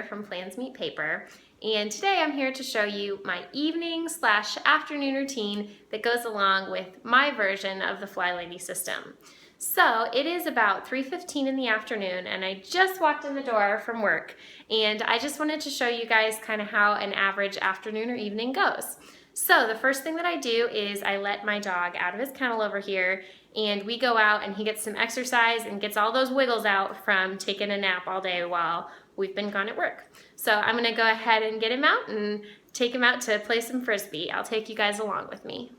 from Plans Meet Paper, and today I'm here to show you my evening/afternoon routine that goes along with my version of the FlyLady system. So it is about 3:15 in the afternoon and I just walked in the door from work, and I just wanted to show you guys kind of how an average afternoon or evening goes. So the first thing that I do is I let my dog out of his kennel over here, and we go out and he gets some exercise and gets all those wiggles out from taking a nap all day while we've been gone at work. So I'm gonna go ahead and get him out and take him out to play some Frisbee. I'll take you guys along with me.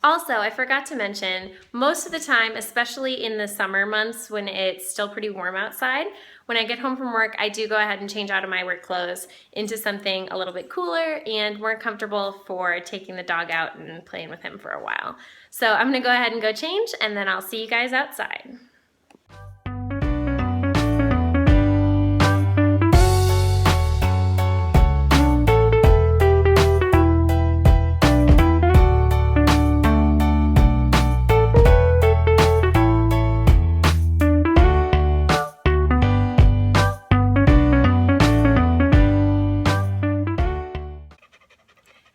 Also, I forgot to mention, most of the time, especially in the summer months when it's still pretty warm outside, when I get home from work, I do go ahead and change out of my work clothes into something a little bit cooler and more comfortable for taking the dog out and playing with him for a while. So I'm gonna go ahead and go change, and then I'll see you guys outside.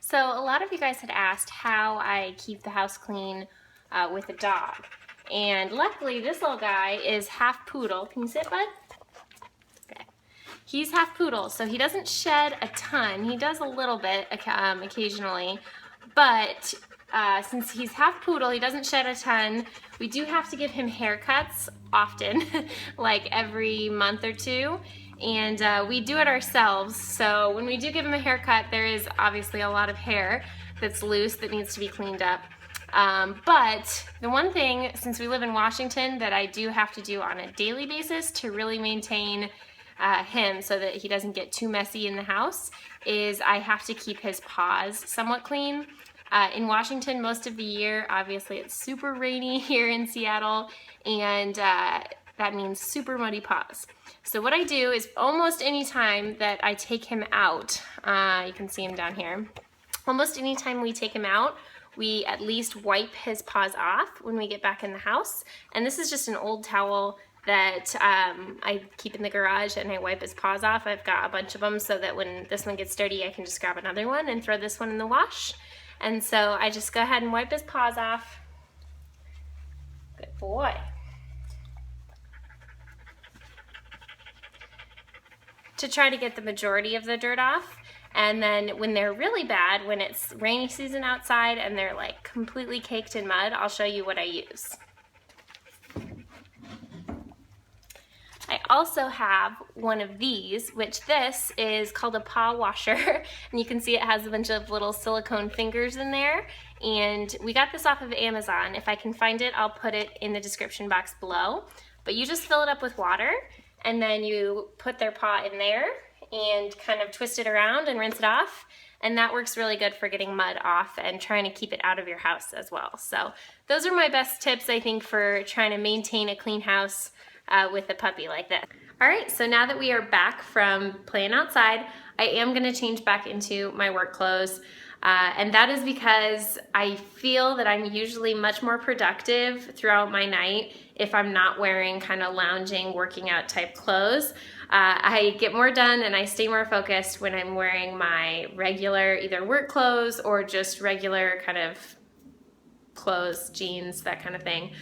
So a lot of you guys had asked how I keep the house clean with a dog. And luckily this little guy is half poodle. Can you sit, bud? Okay. He's half poodle, so he doesn't shed a ton. He does a little bit occasionally, but since he's half poodle, he doesn't shed a ton. We do have to give him haircuts often, like every month or two. And we do it ourselves, so when we do give him a haircut, there is obviously a lot of hair that's loose that needs to be cleaned up. But the one thing, since we live in Washington, that I do have to do on a daily basis to really maintain him so that he doesn't get too messy in the house is I have to keep his paws somewhat clean. In Washington, most of the year, obviously it's super rainy here in Seattle, and that means super muddy paws. So what I do is almost any time that I take him out, you can see him down here, almost any time we take him out, we at least wipe his paws off when we get back in the house. And this is just an old towel that I keep in the garage, and I wipe his paws off. I've got a bunch of them so that when this one gets dirty, I can just grab another one and throw this one in the wash. And so I just go ahead and wipe his paws off. Good boy. To try to get the majority of the dirt off. And then when they're really bad, when it's rainy season outside and they're like completely caked in mud, I'll show you what I use. I also have one of these, which this is called a paw washer. And you can see it has a bunch of little silicone fingers in there. And we got this off of Amazon. If I can find it, I'll put it in the description box below. But you just fill it up with water, and then you put their paw in there and kind of twist it around and rinse it off. And that works really good for getting mud off and trying to keep it out of your house as well. So those are my best tips, I think, for trying to maintain a clean house with a puppy like this. All right, so now that we are back from playing outside, I am gonna change back into my work clothes. And that is because I feel that I'm usually much more productive throughout my night if I'm not wearing kind of lounging, working out type clothes. I get more done and I stay more focused when I'm wearing my regular either work clothes or just regular kind of clothes, jeans, that kind of thing,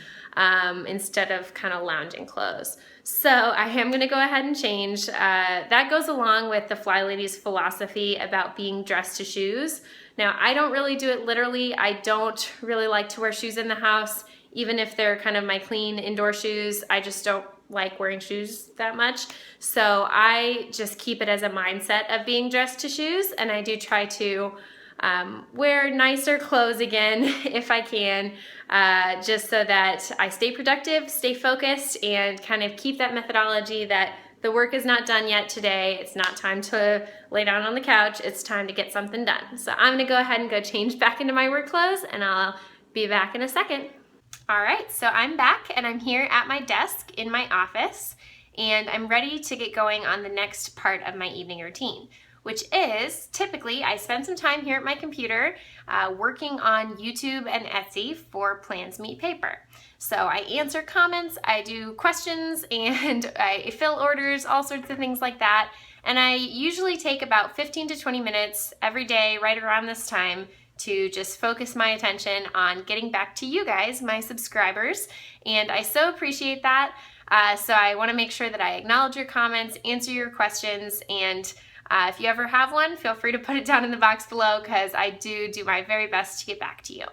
instead of kind of lounging clothes. So I am gonna go ahead and change. That goes along with the FlyLady's philosophy about being dressed to shoes. Now, I don't really do it literally. I don't really like to wear shoes in the house, even if they're kind of my clean indoor shoes. I just don't like wearing shoes that much. So I just keep it as a mindset of being dressed to shoes, and I do try to wear nicer clothes again if I can, just so that I stay productive, stay focused, and kind of keep that methodology that the work is not done yet today. It's not time to lay down on the couch. It's time to get something done. So I'm gonna go ahead and go change back into my work clothes, and I'll be back in a second. All right, so I'm back and I'm here at my desk in my office, and I'm ready to get going on the next part of my evening routine, which is typically I spend some time here at my computer working on YouTube and Etsy for Plans Meet Paper. So I answer comments, I do questions, and I fill orders, all sorts of things like that. And I usually take about 15 to 20 minutes every day right around this time to just focus my attention on getting back to you guys, my subscribers. And I so appreciate that. So I want to make sure that I acknowledge your comments, answer your questions, and if you ever have one, feel free to put it down in the box below because I do my very best to get back to you.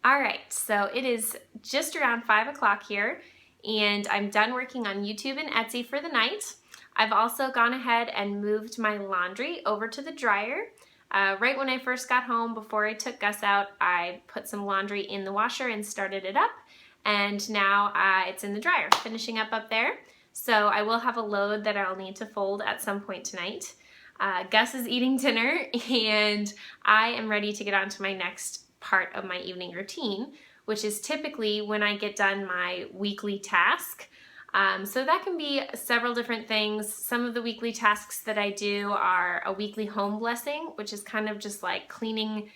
Alright, so it is just around 5 o'clock here, and I'm done working on YouTube and Etsy for the night. I've also gone ahead and moved my laundry over to the dryer. Right when I first got home, before I took Gus out, I put some laundry in the washer and started it up, and now it's in the dryer, finishing up there. So I will have a load that I'll need to fold at some point tonight. Gus is eating dinner, and I am ready to get on to my next part of my evening routine, which is typically when I get done my weekly task. So that can be several different things. Some of the weekly tasks that I do are a weekly home blessing, which is kind of just like cleaning,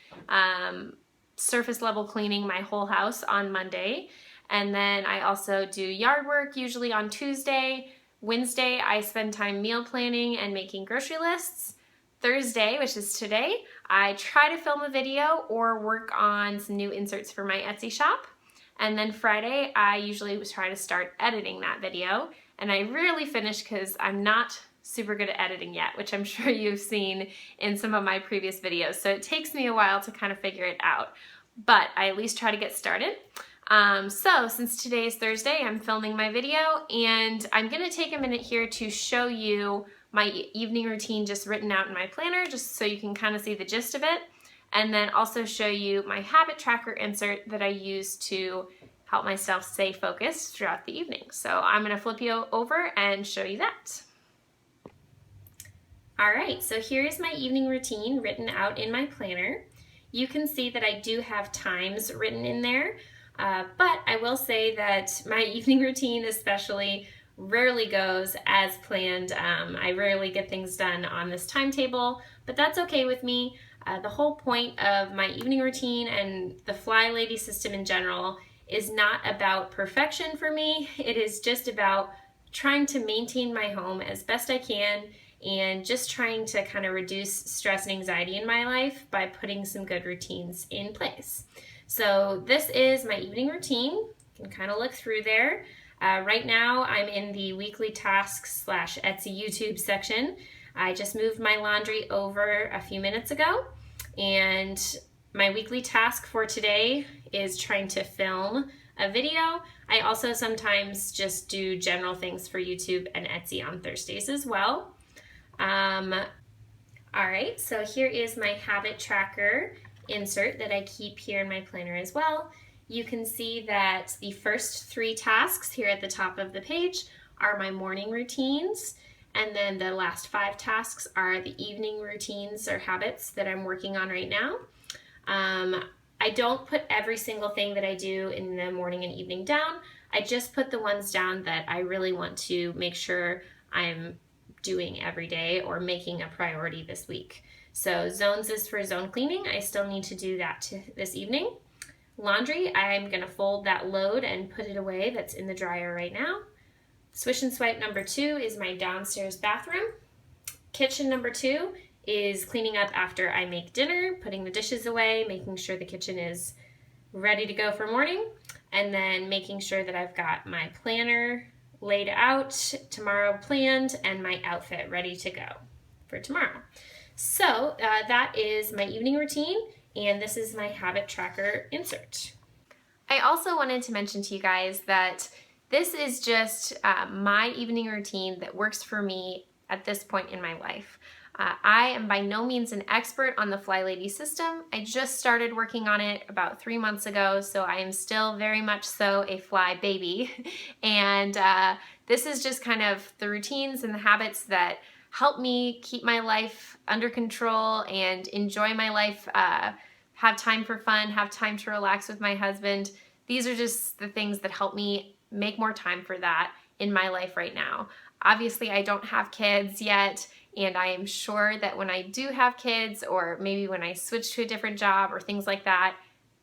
surface level cleaning my whole house on Monday. And then I also do yard work usually on Tuesday. Wednesday, I spend time meal planning and making grocery lists. Thursday, which is today, I try to film a video or work on some new inserts for my Etsy shop. And then Friday, I usually try to start editing that video. And I rarely finish because I'm not super good at editing yet, which I'm sure you've seen in some of my previous videos. So it takes me a while to kind of figure it out, but I at least try to get started. So since today is Thursday, I'm filming my video, and I'm gonna take a minute here to show you my evening routine just written out in my planner, just so you can kind of see the gist of it, and then also show you my habit tracker insert that I use to help myself stay focused throughout the evening. So I'm gonna flip you over and show you that. All right, so here's my evening routine written out in my planner. You can see that I do have times written in there, but I will say that my evening routine especially rarely goes as planned. I rarely get things done on this timetable, but that's okay with me. The whole point of my evening routine and the FlyLady system in general is not about perfection for me. It is just about trying to maintain my home as best I can and just trying to kind of reduce stress and anxiety in my life by putting some good routines in place. So this is my evening routine. You can kind of look through there. Right now I'm in the weekly tasks / Etsy YouTube section. I just moved my laundry over a few minutes ago, and my weekly task for today is trying to film a video. I also sometimes just do general things for YouTube and Etsy on Thursdays as well. All right, so here is my habit tracker insert that I keep here in my planner as well. You can see that the first 3 tasks here at the top of the page are my morning routines, and then the last 5 tasks are the evening routines or habits that I'm working on right now. I don't put every single thing that I do in the morning and evening down. I just put the ones down that I really want to make sure I'm doing every day or making a priority this week. So zones is for zone cleaning. I still need to do that this evening. Laundry, I'm gonna fold that load and put it away. That's in the dryer right now. Swish and swipe number 2 is my downstairs bathroom. Kitchen number 2 is cleaning up after I make dinner, putting the dishes away, making sure the kitchen is ready to go for morning, and then making sure that I've got my planner laid out, tomorrow planned, and my outfit ready to go for tomorrow. So that is my evening routine, and this is my habit tracker insert. I also wanted to mention to you guys that this is just my evening routine that works for me at this point in my life. I am by no means an expert on the FlyLady's system. I just started working on it about 3 months ago, so I am still very much so a fly baby. And this is just kind of the routines and the habits that help me keep my life under control and enjoy my life, have time for fun, have time to relax with my husband. These are just the things that help me make more time for that in my life right now. Obviously, I don't have kids yet, and I am sure that when I do have kids, or maybe when I switch to a different job or things like that,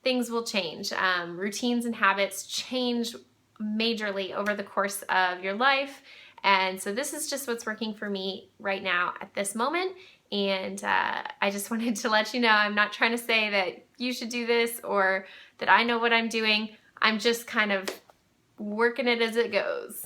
things will change. Routines and habits change majorly over the course of your life. And so this is just what's working for me right now at this moment. And I just wanted to let you know, I'm not trying to say that you should do this or that I know what I'm doing. I'm just kind of working it as it goes.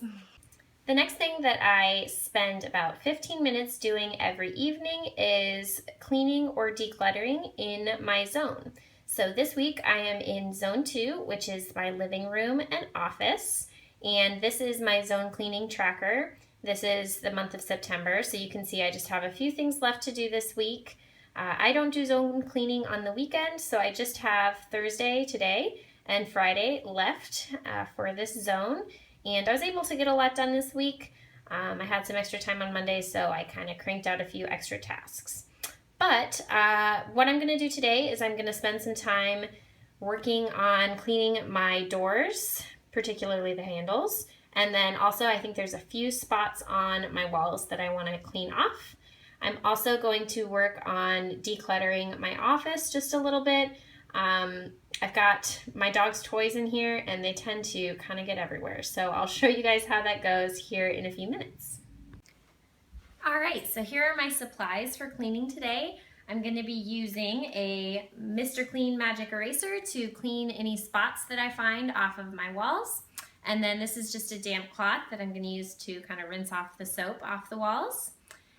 The next thing that I spend about 15 minutes doing every evening is cleaning or decluttering in my zone. So this week I am in zone 2, which is my living room and office. And this is my zone cleaning tracker. This is the month of September, so you can see I just have a few things left to do this week. I don't do zone cleaning on the weekend, so I just have Thursday today and Friday left for this zone. And I was able to get a lot done this week. I had some extra time on Monday, so I kind of cranked out a few extra tasks. But what I'm going to do today is I'm going to spend some time working on cleaning my doors, particularly the handles. And then also I think there's a few spots on my walls that I want to clean off. I'm also going to work on decluttering my office just a little bit. I've got my dog's toys in here and they tend to kind of get everywhere. So I'll show you guys how that goes here in a few minutes. All right, so here are my supplies for cleaning today. I'm going to be using a Mr. Clean Magic Eraser to clean any spots that I find off of my walls. And then this is just a damp cloth that I'm going to use to kind of rinse off the soap off the walls.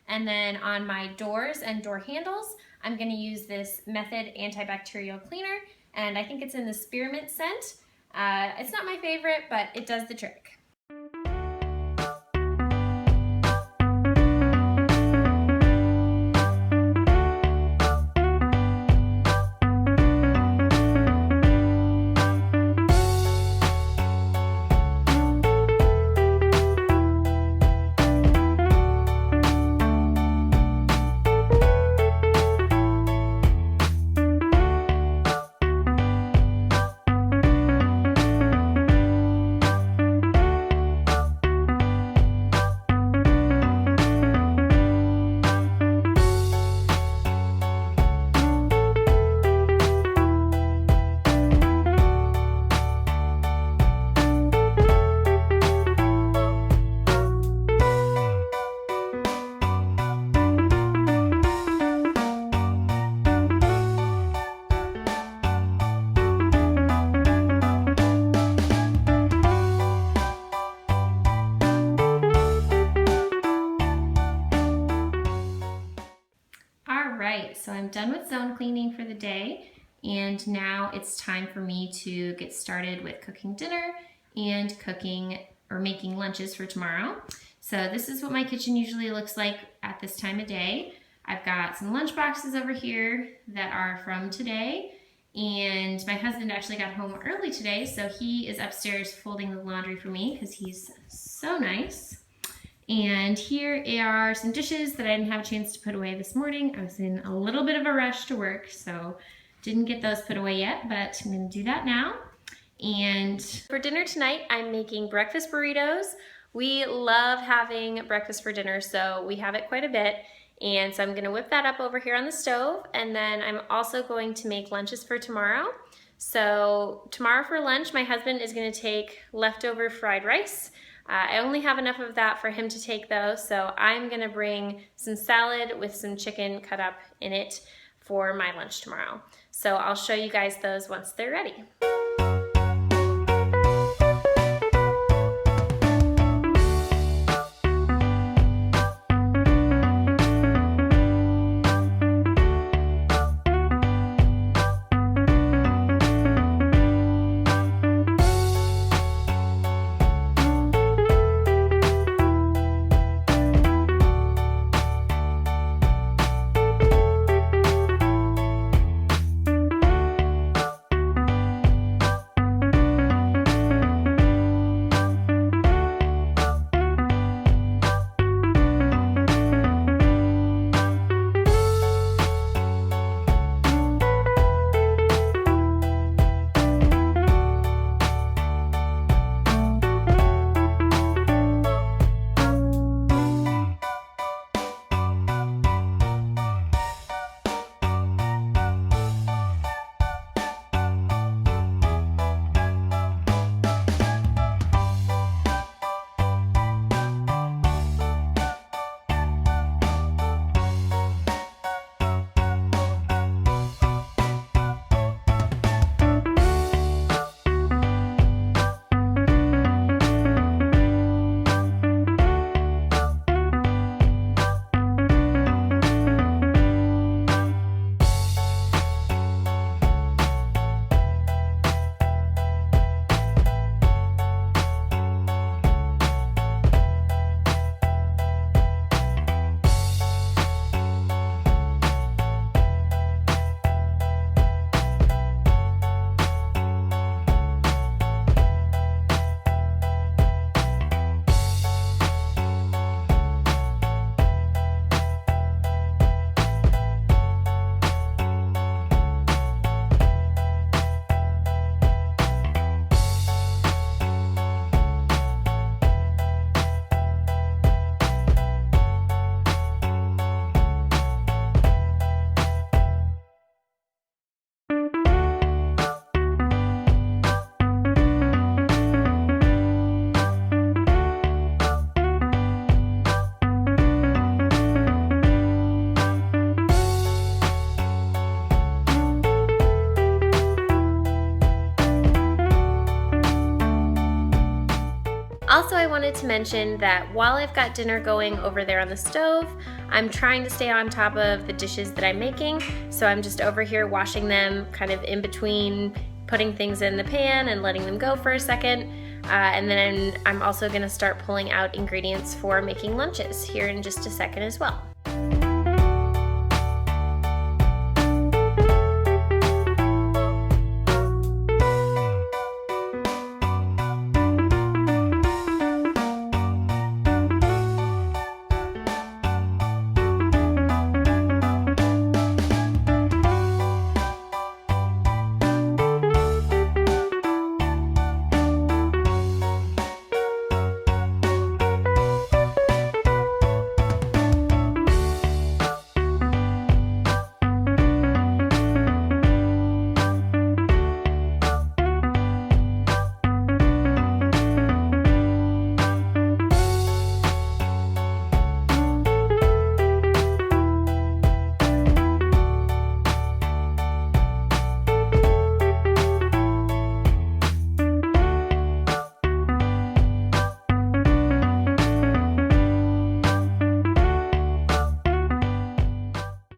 And then on my doors and door handles, I'm going to use this Method antibacterial cleaner, and I think it's in the spearmint scent. It's not my favorite, but it does the trick. So I'm done with zone cleaning for the day, and now it's time for me to get started with cooking dinner and cooking or making lunches for tomorrow. So this is what my kitchen usually looks like at this time of day. I've got some lunch boxes over here that are from today, and my husband actually got home early today, so he is upstairs folding the laundry for me because he's so nice. And here are some dishes that I didn't have a chance to put away this morning. I was in a little bit of a rush to work, so didn't get those put away yet, but I'm gonna do that now. And for dinner tonight, I'm making breakfast burritos. We love having breakfast for dinner, so we have it quite a bit. And so I'm gonna whip that up over here on the stove, and then I'm also going to make lunches for tomorrow. So tomorrow for lunch, my husband is gonna take leftover fried rice. I only have enough of that for him to take though, so I'm gonna bring some salad with some chicken cut up in it for my lunch tomorrow. So I'll show you guys those once they're ready. wanted to mention that while I've got dinner going over there on the stove, I'm trying to stay on top of the dishes that I'm making. So I'm just over here washing them kind of in between putting things in the pan and letting them go for a second. And then I'm also gonna start pulling out ingredients for making lunches here in just a second as well.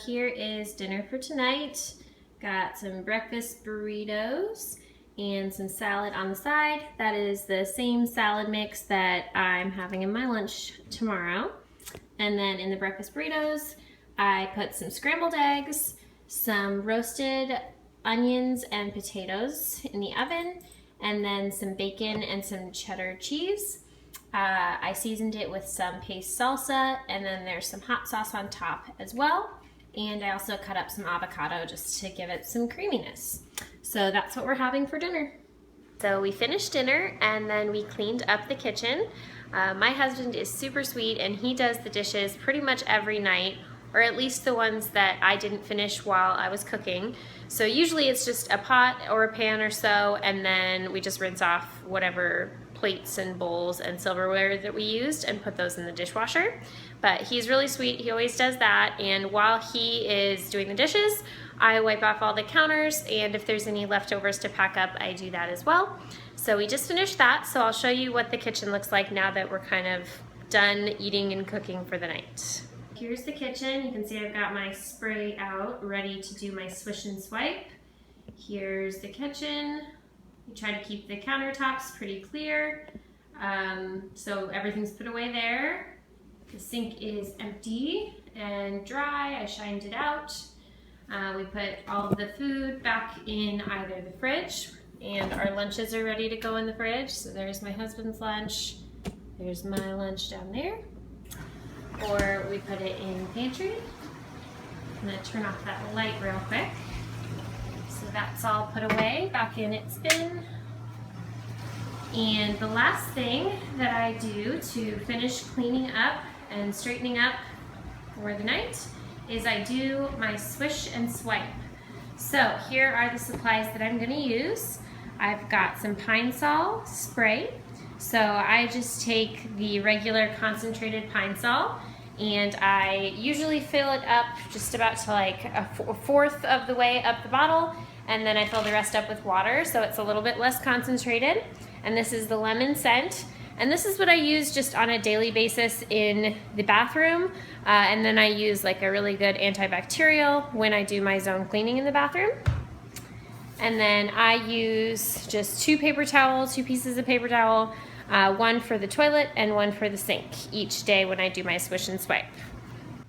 Here is dinner for tonight. Got some breakfast burritos and some salad on the side. That is the same salad mix that I'm having in my lunch tomorrow. And then in the breakfast burritos, I put some scrambled eggs, some roasted onions and potatoes in the oven, and then some bacon and some cheddar cheese. I seasoned it with some paste salsa, and then there's some hot sauce on top as well. And I also cut up some avocado just to give it some creaminess. So that's what we're having for dinner. So we finished dinner and then we cleaned up the kitchen. My husband is super sweet and he does the dishes pretty much every night, or at least the ones that I didn't finish while I was cooking. So usually it's just a pot or a pan or so, and then we just rinse off whatever plates and bowls and silverware that we used and put those in the dishwasher. But he's really sweet, he always does that, and while he is doing the dishes, I wipe off all the counters, and if there's any leftovers to pack up, I do that as well. So we just finished that, so I'll show you what the kitchen looks like now that we're kind of done eating and cooking for the night. Here's the kitchen. You can see I've got my spray out, ready to do my swish and swipe. Here's the kitchen. We try to keep the countertops pretty clear, so everything's put away there. The sink is empty and dry. I shined it out. We put all of the food back in either the fridge, and our lunches are ready to go in the fridge. So there's my husband's lunch. There's my lunch down there. Or we put it in the pantry. I'm gonna turn off that light real quick. So that's all put away back in its bin. And the last thing that I do to finish cleaning up and straightening up for the night is I do my swish and swipe. So here are the supplies that I'm gonna use. I've got some Pine Sol spray. So I just take the regular concentrated Pine Sol and I usually fill it up just about to like a fourth of the way up the bottle, and then I fill the rest up with water so it's a little bit less concentrated. And this is the lemon scent. And this is what I use just on a daily basis in the bathroom. And then I use like a really good antibacterial when I do my zone cleaning in the bathroom. And then I use just two pieces of paper towel, one for the toilet and one for the sink each day when I do my swish and swipe.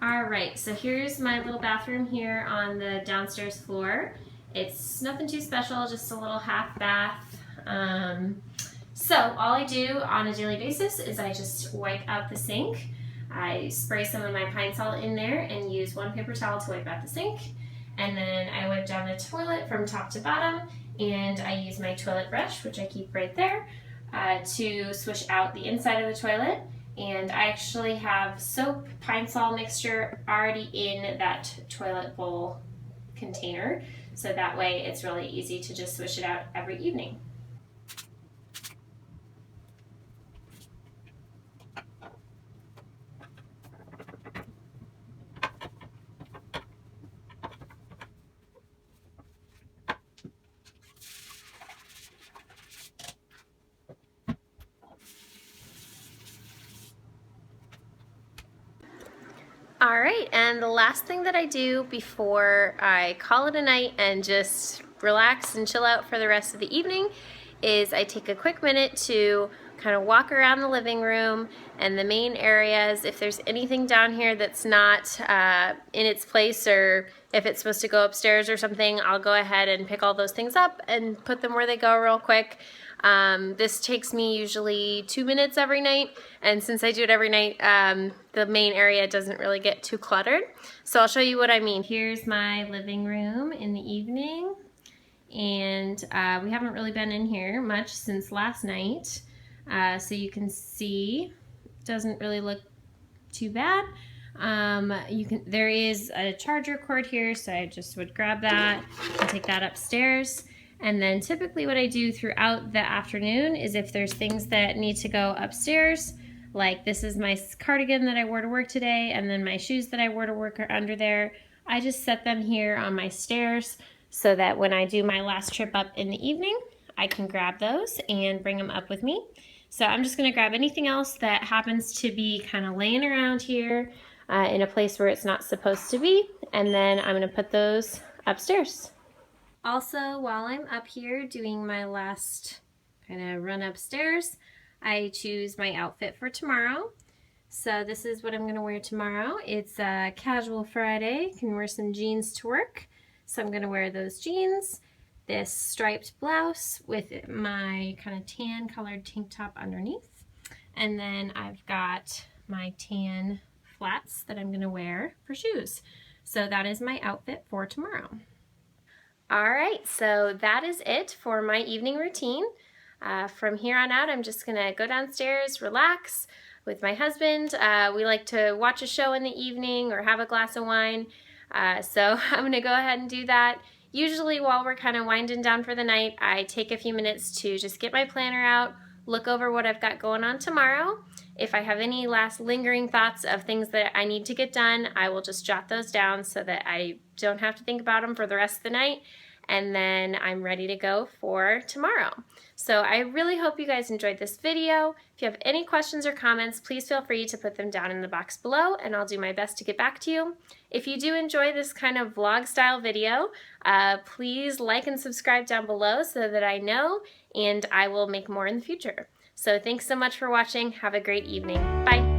All right, so here's my little bathroom here on the downstairs floor. It's nothing too special, just a little half bath. So all I do on a daily basis is I just wipe out the sink. I spray some of my Pine Sol in there and use one paper towel to wipe out the sink. And then I wipe down the toilet from top to bottom, and I use my toilet brush, which I keep right there, to swish out the inside of the toilet. And I actually have soap Pine Sol mixture already in that toilet bowl container, so that way it's really easy to just swish it out every evening. All right, and the last thing that I do before I call it a night and just relax and chill out for the rest of the evening is I take a quick minute to kind of walk around the living room and the main areas. If there's anything down here that's not in its place, or if it's supposed to go upstairs or something, I'll go ahead and pick all those things up and put them where they go real quick. This takes me usually 2 minutes every night, and since I do it every night, the main area doesn't really get too cluttered. So I'll show you what I mean. Here's my living room in the evening, and we haven't really been in here much since last night. So you can see it doesn't really look too bad. There is a charger cord here, so I just would grab that and take that upstairs. And then typically what I do throughout the afternoon is if there's things that need to go upstairs, like this is my cardigan that I wore to work today, and then my shoes that I wore to work are under there, I just set them here on my stairs so that when I do my last trip up in the evening, I can grab those and bring them up with me. So I'm just gonna grab anything else that happens to be kind of laying around here in a place where it's not supposed to be, and then I'm gonna put those upstairs. Also, while I'm up here doing my last kind of run upstairs, I choose my outfit for tomorrow. So this is what I'm going to wear tomorrow. It's a casual Friday. You can wear some jeans to work. So I'm going to wear those jeans, this striped blouse with my kind of tan colored tank top underneath. And then I've got my tan flats that I'm going to wear for shoes. So that is my outfit for tomorrow. All right, so that is it for my evening routine. From here on out, I'm just gonna go downstairs, relax with my husband. We like to watch a show in the evening or have a glass of wine. So I'm gonna go ahead and do that. Usually while we're kind of winding down for the night, I take a few minutes to just get my planner out, look over what I've got going on tomorrow. If I have any last lingering thoughts of things that I need to get done, I will just jot those down so that I don't have to think about them for the rest of the night, and then I'm ready to go for tomorrow. So I really hope you guys enjoyed this video. If you have any questions or comments, please feel free to put them down in the box below, and I'll do my best to get back to you. If you do enjoy this kind of vlog style video, please like and subscribe down below so that I know, and I will make more in the future. So thanks so much for watching. Have a great evening. Bye.